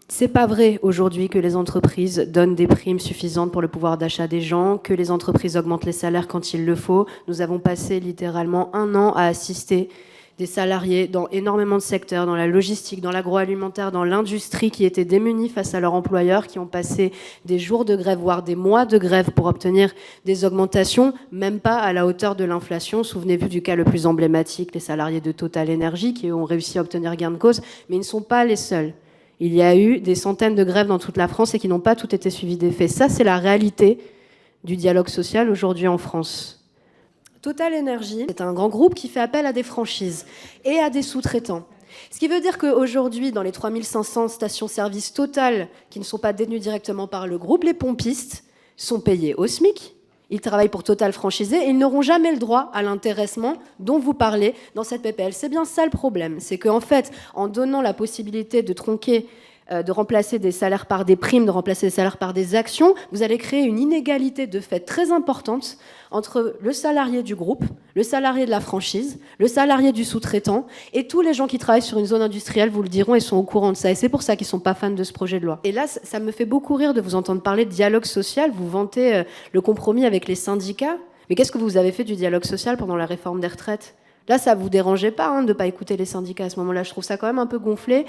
C'est pas vrai aujourd'hui que les entreprises donnent des primes suffisantes pour le pouvoir d'achat des gens, que les entreprises augmentent les salaires quand il le faut. Nous avons passé littéralement 1 an à assister des salariés dans énormément de secteurs, dans la logistique, dans l'agroalimentaire, dans l'industrie, qui étaient démunis face à leur employeur, qui ont passé des jours de grève, voire des mois de grève pour obtenir des augmentations, même pas à la hauteur de l'inflation. Souvenez-vous du cas le plus emblématique, les salariés de Total Energy, qui ont réussi à obtenir gain de cause, mais ils ne sont pas les seuls. Il y a eu des centaines de grèves dans toute la France et qui n'ont pas toutes été suivies d'effets. Ça, c'est la réalité du dialogue social aujourd'hui en France. Total Energy est un grand groupe qui fait appel à des franchises et à des sous-traitants. Ce qui veut dire qu'aujourd'hui, dans les 3500 stations-service Total qui ne sont pas détenues directement par le groupe, les pompistes sont payés au SMIC. Ils travaillent pour Total franchisé et ils n'auront jamais le droit à l'intéressement dont vous parlez dans cette PPL. C'est bien ça le problème. C'est qu'en fait, en donnant la possibilité de tronquer, de remplacer des salaires par des primes, de remplacer des salaires par des actions, vous allez créer une inégalité de fait très importante entre le salarié du groupe, le salarié de la franchise, le salarié du sous-traitant et tous les gens qui travaillent sur une zone industrielle vous le diront et sont au courant de ça. Et c'est pour ça qu'ils ne sont pas fans de ce projet de loi. Et là, ça me fait beaucoup rire de vous entendre parler de dialogue social. Vous vantez le compromis avec les syndicats. Mais qu'est-ce que vous avez fait du dialogue social pendant la réforme des retraites ? Là, ça ne vous dérangeait pas de ne pas écouter les syndicats à ce moment-là. Je trouve ça quand même un peu gonflé.